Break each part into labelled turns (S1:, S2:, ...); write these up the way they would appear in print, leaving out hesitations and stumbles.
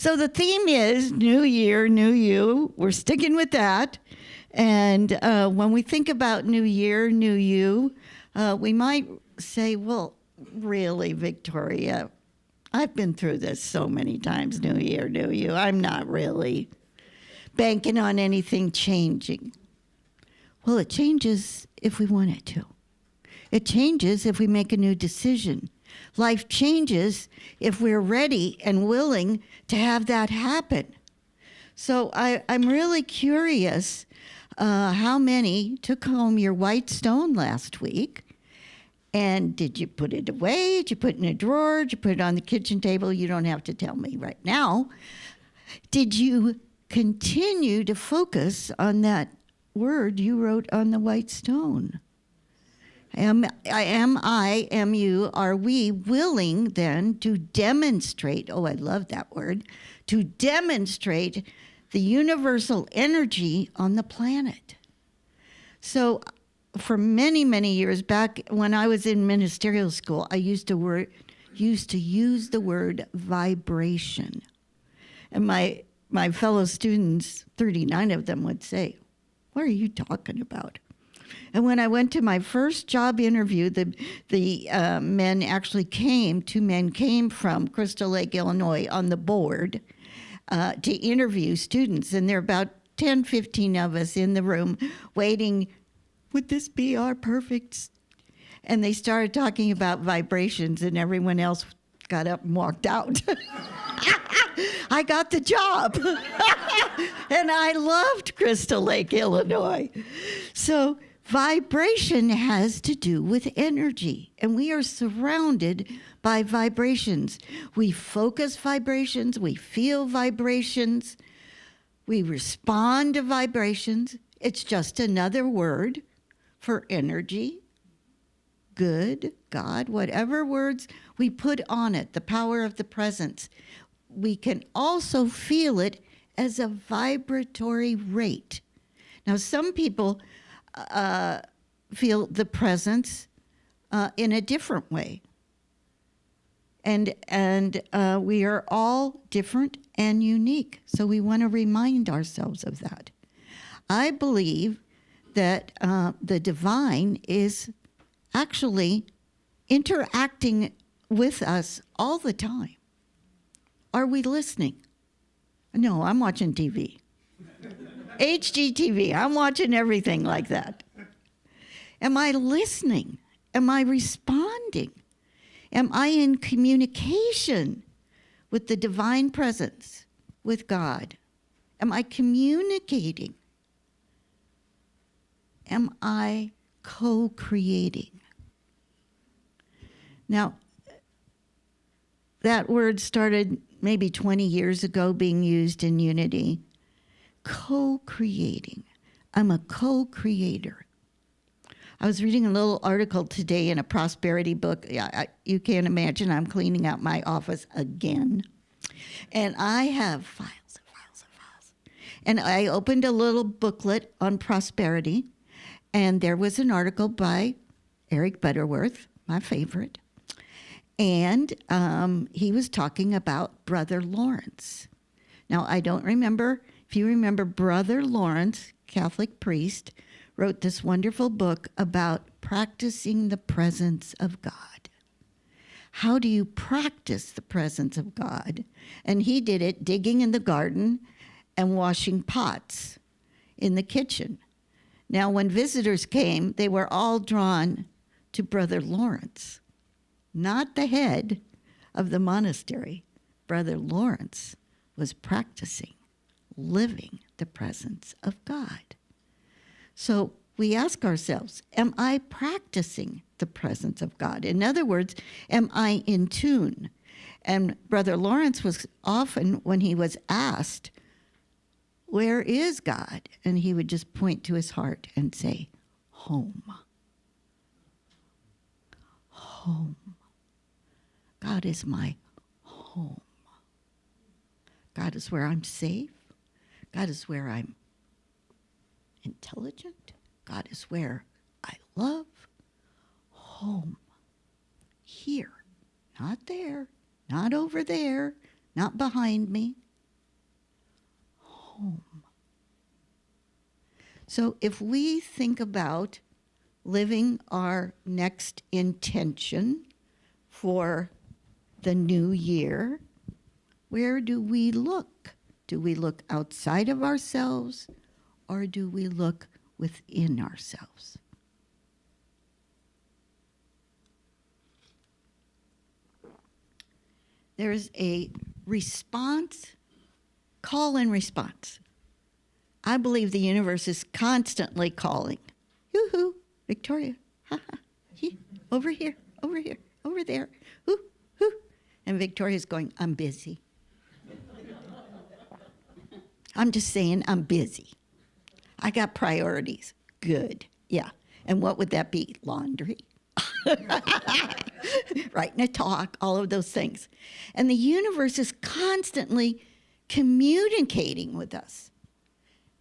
S1: So the theme is New Year, New You. We're sticking with that. And when we think about New Year, New You, we might say, well, really, Victoria, I've been through this so many times, New Year, New You. I'm not really banking on anything changing. Well, it changes if we want it to. It changes if we make a new decision. Life changes if we're ready and willing to have that happen. So I'm really curious how many took home your white stone last week. And did you put it away? Did you put it in a drawer? Did you put it on the kitchen table? You don't have to tell me right now. Did you continue to focus on that word you wrote on the white stone? Am you, are we willing then to demonstrate, oh, I love that word, to demonstrate the universal energy on the planet? So for many, many years back when I was in ministerial school, I used to use the word vibration. And my fellow students, 39 of them, would say, what are you talking about? And when I went to my first job interview, the men actually came, 2 men came from Crystal Lake, Illinois on the board to interview students. And there are about 10, 15 of us in the room waiting. Would this be our perfect? And they started talking about vibrations, and everyone else got up and walked out. I got the job. And I loved Crystal Lake, Illinois. So vibration has to do with energy, and we are surrounded by vibrations. We focus vibrations, we feel vibrations, we respond to vibrations. It's just another word for energy, good, God, whatever words we put on it, the power of the presence. We can also feel it as a vibratory rate. Now, some people feel the presence in a different way. And we are all different and unique. So we want to remind ourselves of that. I believe that the divine is actually interacting with us all the time. Are we listening? No, I'm watching TV. HGTV, I'm watching everything like that. Am I listening? Am I responding? Am I in communication with the divine presence, with God? Am I communicating? Am I co-creating? Now, that word started maybe 20 years ago being used in unity. Co-creating. I'm a co-creator. I was reading a little article today in a prosperity book. You can't imagine, I'm cleaning out my office again. And I have files and files and files. And I opened a little booklet on prosperity, and there was an article by Eric Butterworth, my favorite. And he was talking about Brother Lawrence. Now, I don't remember, if you remember, Brother Lawrence, Catholic priest, wrote this wonderful book about practicing the presence of God. How do you practice the presence of God? And he did it digging in the garden and washing pots in the kitchen. Now, when visitors came, they were all drawn to Brother Lawrence, not the head of the monastery. Brother Lawrence was practicing, living the presence of God. So we ask ourselves, am I practicing the presence of God? In other words, am I in tune? And Brother Lawrence was often, when he was asked, where is God? And he would just point to his heart and say, home. Home. God is my home. God is where I'm safe. God is where I'm intelligent. God is where I love. Home. Here. Not there. Not over there. Not behind me. home. So if we think about living our next intention for the new year, where do we look? Do we look outside of ourselves, or do we look within ourselves? There's a response, call and response. I believe the universe is constantly calling. Yoo-hoo, Victoria, ha-ha, over here, over here, over there, hoo, hoo. And Victoria's going, I'm busy. I'm just saying I'm busy. I got priorities. Good, yeah. And what would that be? Laundry. Writing a talk, all of those things. And the universe is constantly communicating with us.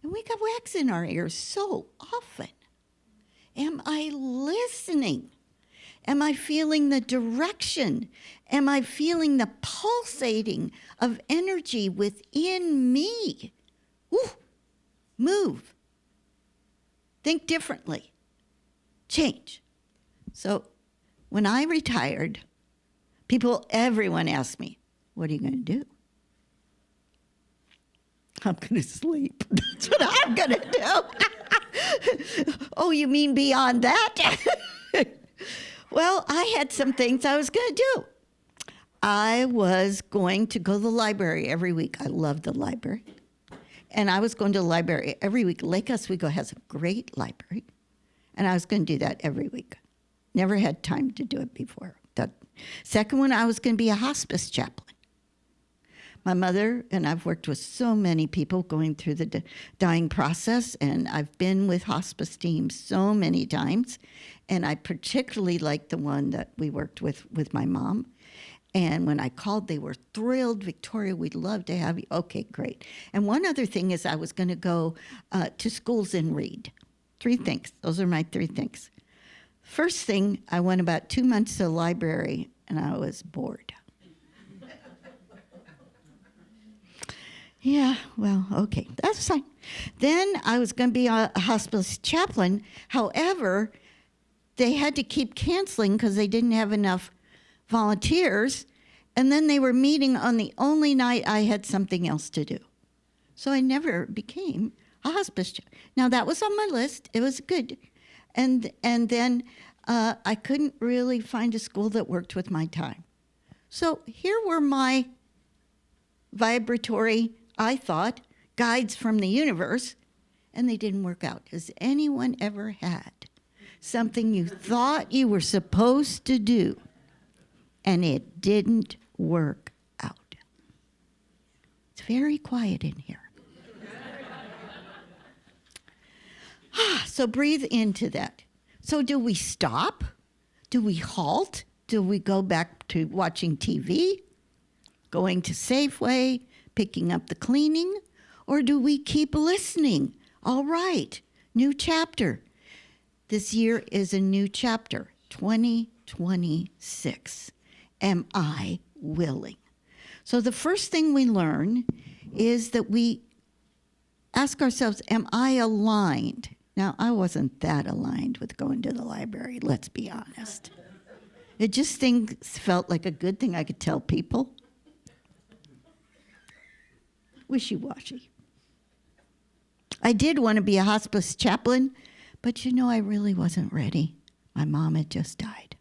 S1: And we got wax in our ears so often. Am I listening? Am I feeling the direction? Am I feeling the pulsating of energy within me? Woo! Move. Think differently. Change. So when I retired, everyone asked me, what are you going to do? I'm going to sleep. That's what I'm going to do. Oh, you mean beyond that? Well, I had some things I was going to do. I was going to go to the library every week. I love the library. And I was going to the library every week. Lake Oswego has a great library. And I was going to do that every week. Never had time to do it before. The second one, I was going to be a hospice chaplain. My mother, and I've worked with so many people going through the dying process, and I've been with hospice teams so many times, and I particularly liked the one that we worked with my mom. And when I called, they were thrilled. Victoria, we'd love to have you. Okay, great. And one other thing is I was going to go to schools and read. 3 things. Those are my 3 things. First thing, I went about 2 months to the library, and I was bored. Yeah, well, okay, that's fine. Then I was going to be a hospice chaplain. However, they had to keep canceling because they didn't have enough volunteers. And then they were meeting on the only night I had something else to do. So I never became a hospice chaplain. Now, that was on my list. It was good. And then I couldn't really find a school that worked with my time. So here were my vibratory, I thought, guides from the universe, and they didn't work out. Has anyone ever had something you thought you were supposed to do, and it didn't work out? It's very quiet in here. So breathe into that. So do we stop? Do we halt? Do we go back to watching TV, going to Safeway, picking up the cleaning? Or do we keep listening? All right, new chapter. This year is a new chapter, 2026. Am I willing? So the first thing we learn is that we ask ourselves, am I aligned? Now, I wasn't that aligned with going to the library, let's be honest. It just felt like a good thing I could tell people. Wishy-washy. I did want to be a hospice chaplain, but I really wasn't ready. My mom had just died.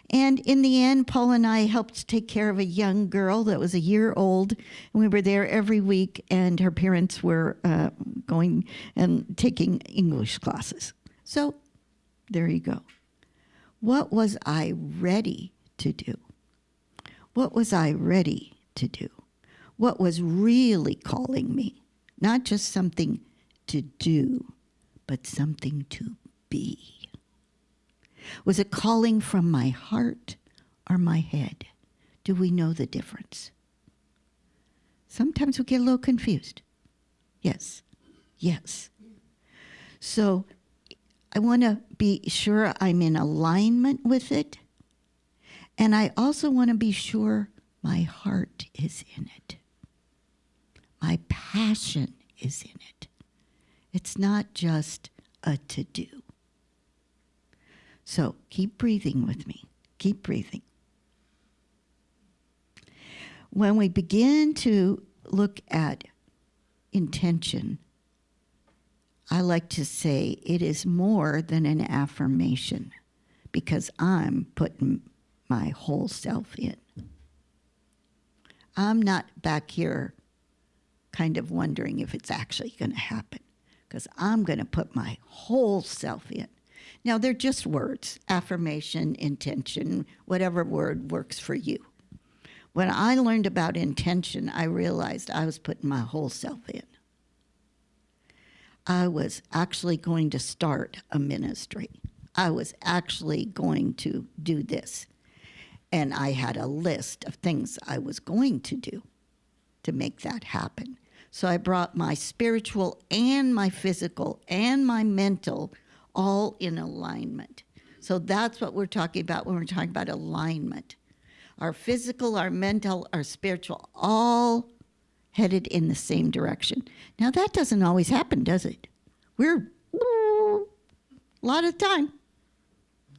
S1: And in the end, Paul and I helped take care of a young girl that was a year old. And we were there every week, and her parents were going and taking English classes. So there you go. What was I ready to do? What was I ready to do? What was really calling me? Not just something to do, but something to be. Was it calling from my heart or my head? Do we know the difference? Sometimes we get a little confused. Yes. So I want to be sure I'm in alignment with it. And I also want to be sure my heart is in it. My passion is in it. It's not just a to-do. So keep breathing with me. Keep breathing. When we begin to look at intention, I like to say it is more than an affirmation because I'm putting my whole self in. I'm not back here kind of wondering if it's actually going to happen because I'm going to put my whole self in. Now, they're just words, affirmation, intention, whatever word works for you. When I learned about intention, I realized I was putting my whole self in. I was actually going to start a ministry. I was actually going to do this. And I had a list of things I was going to do to make that happen. So I brought my spiritual and my physical and my mental all in alignment. So that's what we're talking about when we're talking about alignment. Our physical, our mental, our spiritual, all headed in the same direction. Now, that doesn't always happen, does it? We're a lot of time.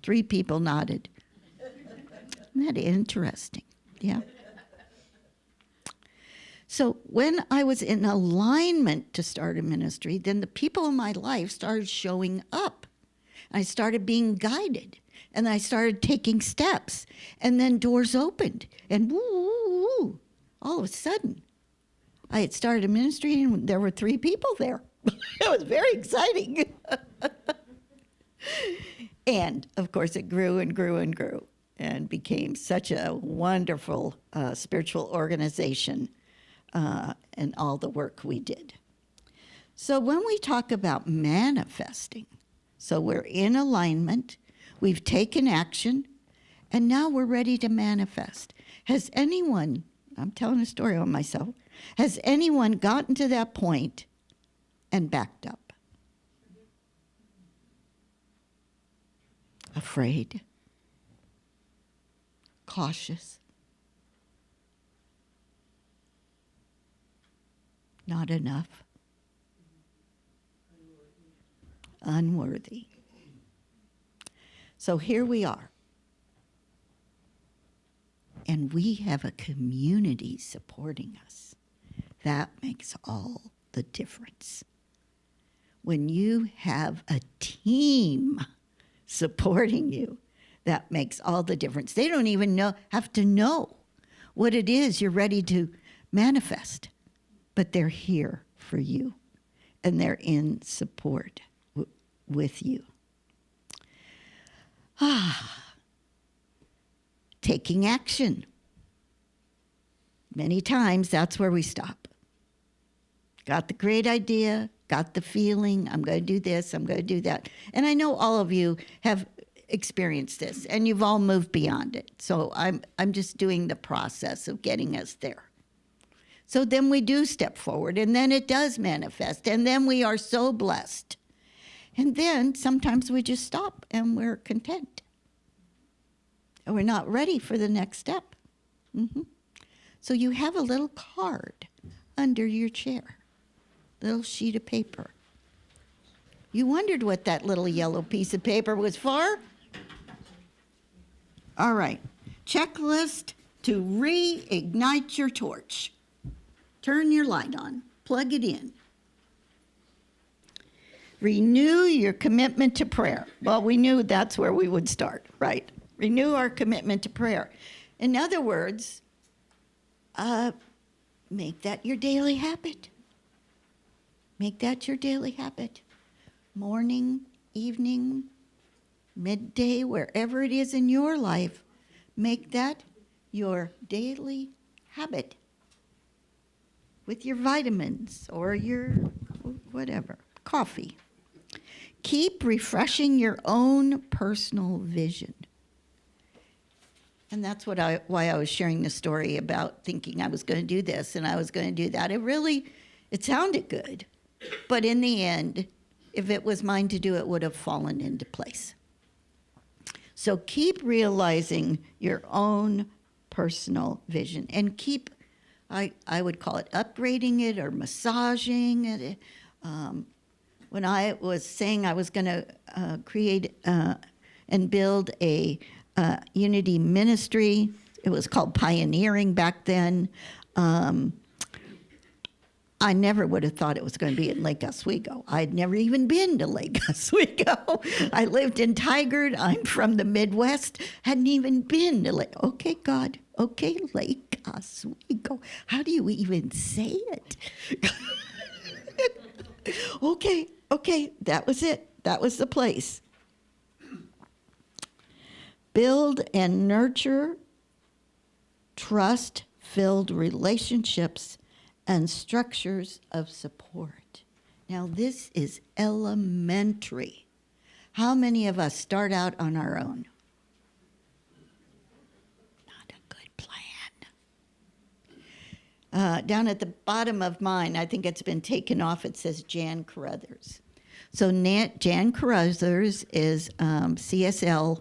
S1: 3 people nodded. Isn't that interesting? Yeah. So when I was in alignment to start a ministry, then the people in my life started showing up. I started being guided, and I started taking steps, and then doors opened, and woo, all of a sudden, I had started a ministry, and there were 3 people there. It was very exciting. And, of course, it grew and grew and grew and became such a wonderful spiritual organization and all the work we did. So when we talk about manifesting, so we're in alignment, we've taken action, and now we're ready to manifest. Has anyone, I'm telling a story on myself, has anyone gotten to that point and backed up? Afraid? Cautious? Not enough? Unworthy. So here we are. And we have a community supporting us. That makes all the difference. When you have a team supporting you, that makes all the difference. They don't even have to know what it is you're ready to manifest, but they're here for you, and they're in support with you. Taking action. Many times that's where we stop. Got the great idea, got the feeling, I'm going to do this, I'm going to do that. And I know all of you have experienced this, and you've all moved beyond it. So I'm just doing the process of getting us there. So then we do step forward, and then it does manifest, and then we are so blessed. And then sometimes we just stop, and we're content. And we're not ready for the next step. So you have a little card under your chair, little sheet of paper. You wondered what that little yellow piece of paper was for? All right. Checklist to reignite your torch. Turn your light on. Plug it in. Renew your commitment to prayer. Well, we knew that's where we would start, right? Renew our commitment to prayer. In other words, make that your daily habit. Make that your daily habit. Morning, evening, midday, wherever it is in your life, make that your daily habit with your vitamins or your whatever, coffee. Keep refreshing your own personal vision. And that's why I was sharing the story about thinking I was going to do this and I was going to do that. It sounded good, but in the end, if it was mine to do, it would have fallen into place. So keep realizing your own personal vision and keep I would call it upgrading it or massaging it. When I was saying I was going to create and build a unity ministry, it was called Pioneering back then. I never would have thought it was going to be in Lake Oswego. I'd never even been to Lake Oswego. I lived in Tigard. I'm from the Midwest. Hadn't even been to Lake. Okay, God. Okay, Lake Oswego. How do you even say it? Okay. That was it. That was the place. Build and nurture trust-filled relationships and structures of support. Now, this is elementary. How many of us start out on our own? Not a good plan. Down at the bottom of mine, I think it's been taken off, it says Jan Carruthers. So Jan Carruthers is CSL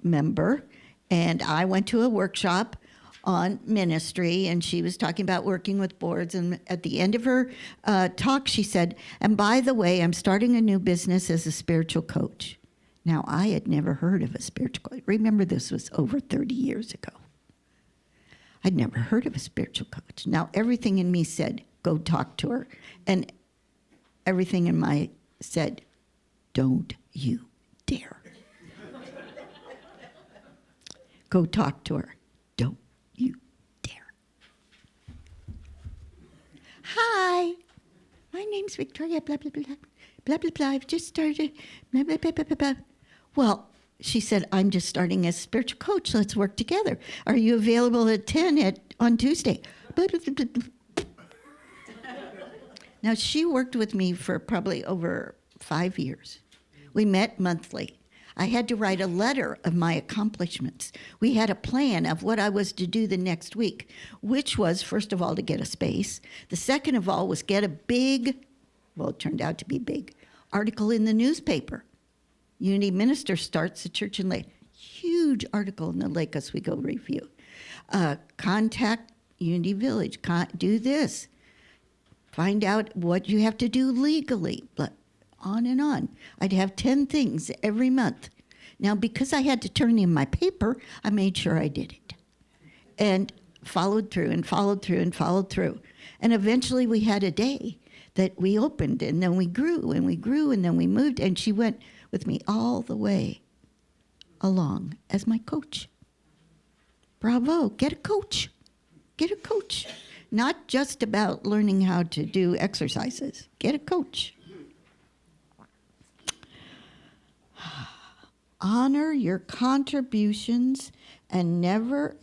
S1: member, and I went to a workshop on ministry, and she was talking about working with boards, and at the end of her talk she said, and by the way, I'm starting a new business as a spiritual coach. Now, I had never heard of a spiritual coach. Remember, this was over 30 years ago. I'd never heard of a spiritual coach. Now, everything in me said, go talk to her, and everything in my said, don't you dare. Go talk to her. Don't you dare. Hi, my name's Victoria, blah, blah, blah, blah, blah, blah. I've just started, blah, blah, blah, blah, blah, blah. Well, she said, I'm just starting as a spiritual coach. Let's work together. Are you available at 10 on Tuesday? Blah, blah, blah, blah. Now, she worked with me for probably over 5 years. We met monthly. I had to write a letter of my accomplishments. We had a plan of what I was to do the next week, which was, first of all, to get a space. The second of all was get a big, well, it turned out to be big, article in the newspaper. Unity Minister starts a church in Lake. Huge article in the Lake Oswego Review. Contact Unity Village. Do this. Find out what you have to do legally. On and on. I'd have 10 things every month. Now, because I had to turn in my paper, I made sure I did it. And followed through and followed through and followed through. And eventually we had a day that we opened, and then we grew and we grew, and then we moved, and she went with me all the way along as my coach. Bravo, get a coach. Get a coach. Not just about learning how to do exercises. Get a coach. Honor your contributions and never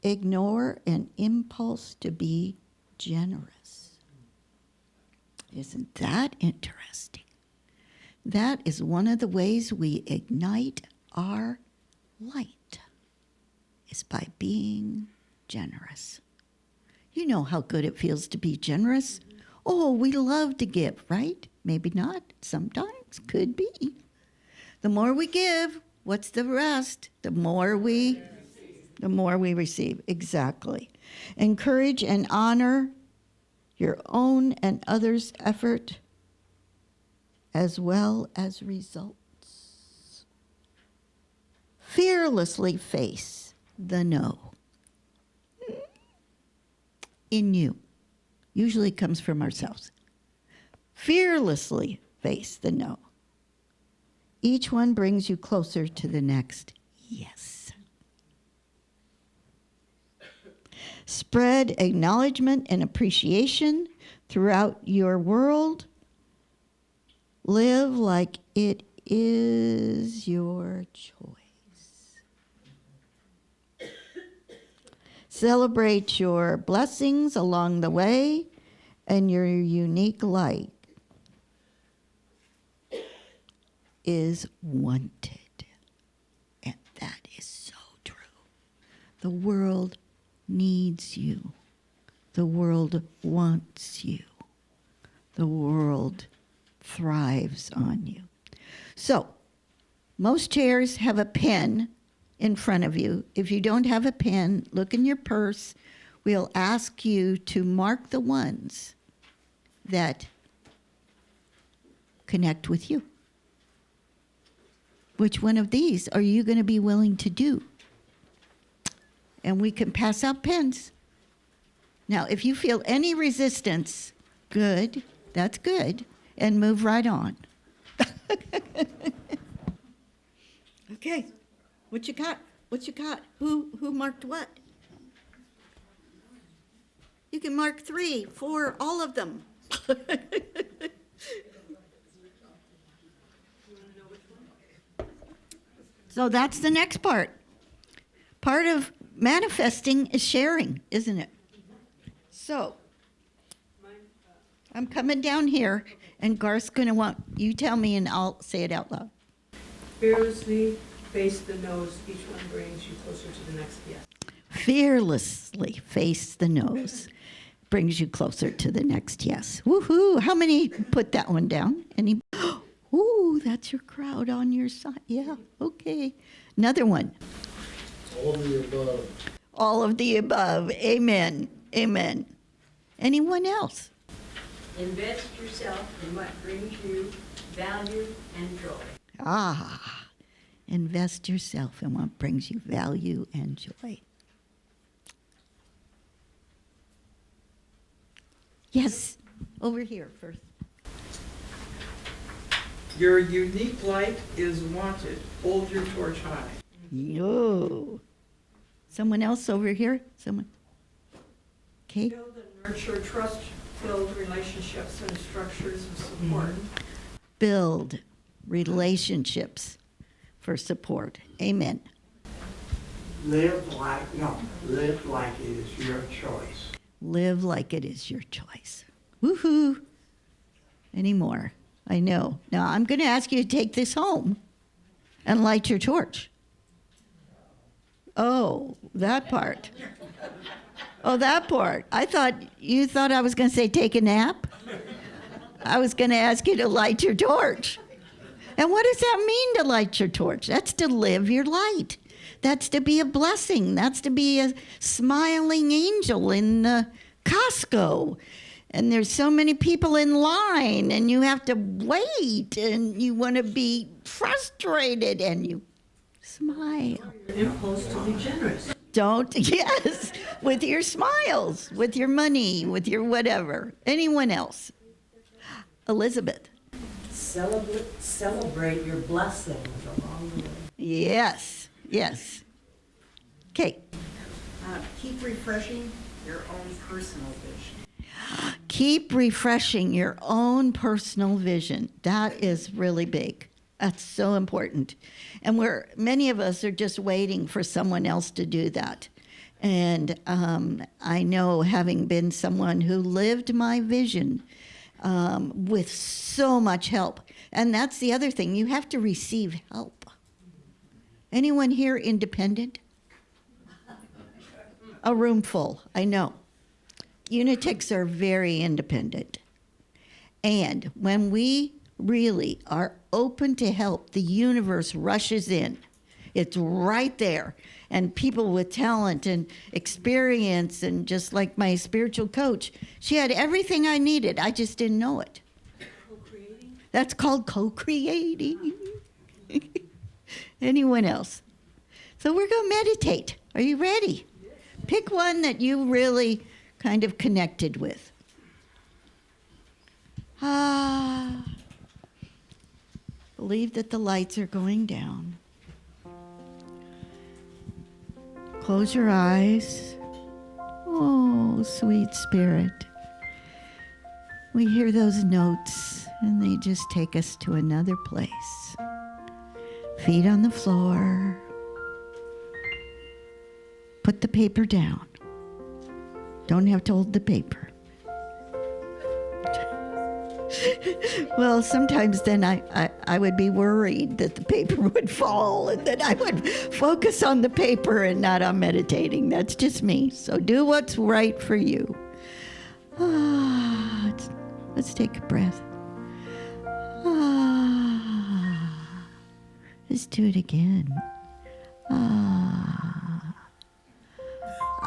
S1: ignore an impulse to be generous. Isn't that interesting? That is one of the ways we ignite our light, is by being generous. You know how good it feels to be generous. Oh, we love to give, right? Maybe not. Sometimes. Could be. The more we give, what's the rest? The more we receive. Exactly. Encourage and honor your own and others' effort as well as results. Fearlessly face the no. In you. Usually comes from ourselves. Fearlessly face the no. Each one brings you closer to the next yes. Spread acknowledgement and appreciation throughout your world. Live like it is your choice. Celebrate your blessings along the way and your unique light is wanted. And that is so true. The world needs you. The world wants you. The world thrives on you. So, most chairs have a pen in front of you. If you don't have a pen, look in your purse. we'll ask you to mark the ones that connect with you. Which one of these are you going to be willing to do? And we can pass out pens. Now, if you feel any resistance, good, that's good, and move right on. Okay, what you got? What you got? Who marked what? You can mark 3, 4, all of them. So that's the next part. Part of manifesting is sharing, isn't it? So I'm coming down here, and Garth's going to want you tell me, and I'll say it out loud.
S2: Fearlessly face the nose. Each one brings you closer to the next yes.
S1: Fearlessly face the nose brings you closer to the next yes. Woohoo! How many put that one down? Any? Ooh, that's your crowd on your side. Yeah, okay. Another one.
S3: All of the above.
S1: All of the above. Amen. Amen. Anyone else?
S4: Invest yourself in what brings you value and joy.
S1: Ah, invest yourself in what brings you value and joy. Yes, over here first.
S5: Your unique light is wanted. Hold your torch high.
S1: Yo. Someone else over here? Someone? Okay.
S2: Build and nurture trust-filled relationships and structures of support.
S1: Build relationships for support. Amen.
S3: Live like it is your choice.
S1: Live like it is your choice. Woohoo. Any more? I know. Now I'm going to ask you to take this home and light your torch. Oh, that part. Oh, that part. You thought I was going to say take a nap? I was going to ask you to light your torch. And what does that mean, to light your torch? That's to live your light. That's to be a blessing. That's to be a smiling angel in Costco. And there's so many people in line, and you have to wait, and you want to be frustrated, and you smile.
S2: Your impulse to be generous.
S1: Yes, with your smiles, with your money, with your whatever. Anyone else? Elizabeth.
S4: Celebrate your blessings along the way.
S1: Yes. Okay.
S4: Keep refreshing your own personal vision.
S1: Keep refreshing your own personal vision. That is really big. That's so important. And many of us are just waiting for someone else to do that. And I know, having been someone who lived my vision with so much help. And that's the other thing. You have to receive help. Anyone here independent? A room full, I know. Unitics are very independent. And when we really are open to help, the universe rushes in. It's right there. And people with talent and experience, and just like my spiritual coach, she had everything I needed. I just didn't know it.
S2: Co-creating.
S1: That's called co-creating. Anyone else? So we're going to meditate. Are you ready? Pick one that you really kind of connected with. Believe that the lights are going down. Close your eyes. Oh, sweet spirit. We hear those notes, and they just take us to another place. Feet on the floor. Put the paper down. Don't have to hold the paper. Well, sometimes then I would be worried that the paper would fall, and that I would focus on the paper and not on meditating. That's just me. So do what's right for you. Let's take a breath. Let's do it again.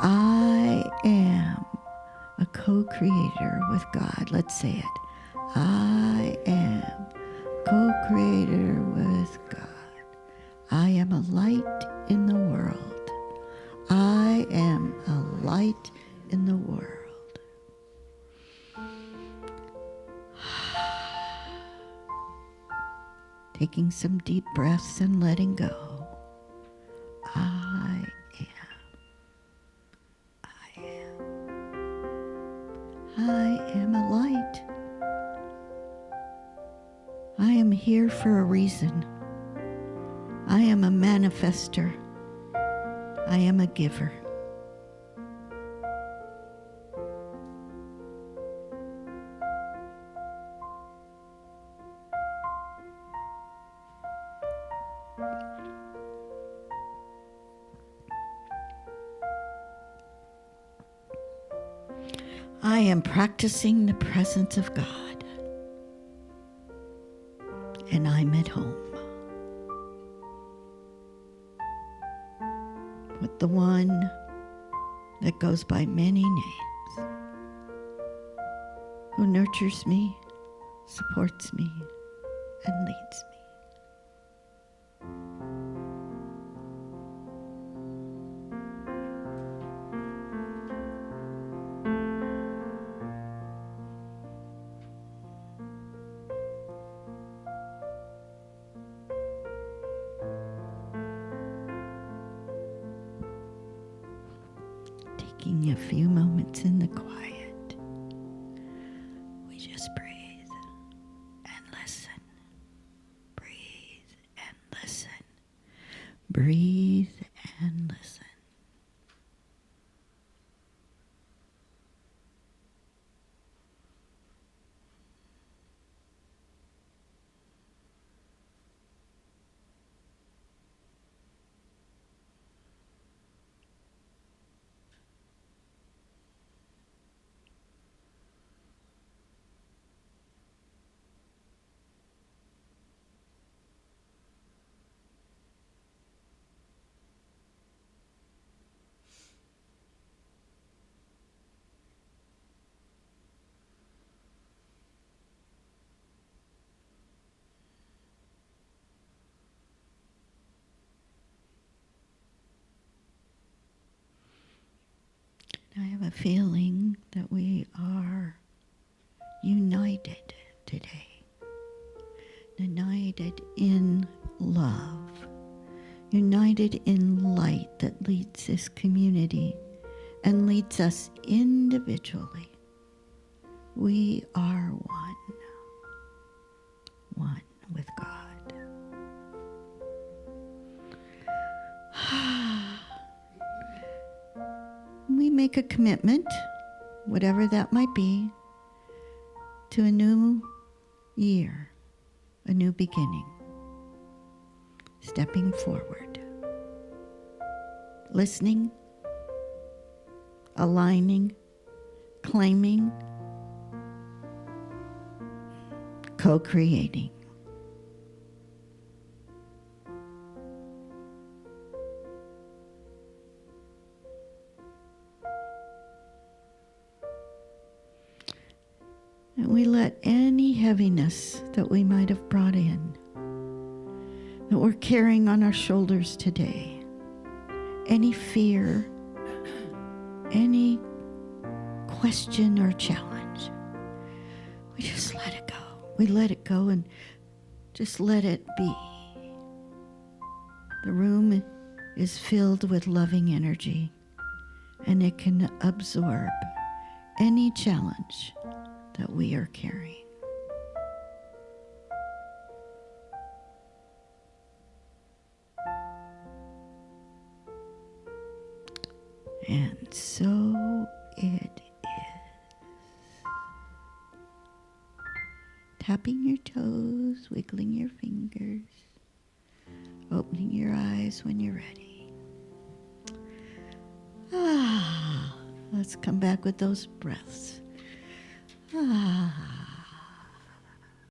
S1: I am a co-creator with God. Let's say it. I am co-creator with God. I am a light in the world. I am a light in the world. Taking some deep breaths and letting go. I am a light. I am here for a reason. I am a manifester. I am a giver. I am practicing the presence of God, and I'm at home with the one that goes by many names, who nurtures me, supports me, and leads me. Taking a few moments in the quiet, we just breathe and listen. Breathe and listen. Breathe and listen. I have a feeling that we are united today. United in love. United in light that leads this community and leads us individually. We are one. One with God. We make a commitment, whatever that might be, to a new year, a new beginning, stepping forward, listening, aligning, claiming, co-creating. And we let any heaviness that we might have brought in, that we're carrying on our shoulders today, any fear, any question or challenge, we just let it go. We let it go and just let it be. The room is filled with loving energy, and it can absorb any challenge that we are carrying. And so it is. Tapping your toes, wiggling your fingers, opening your eyes when you're ready. Let's come back with those breaths.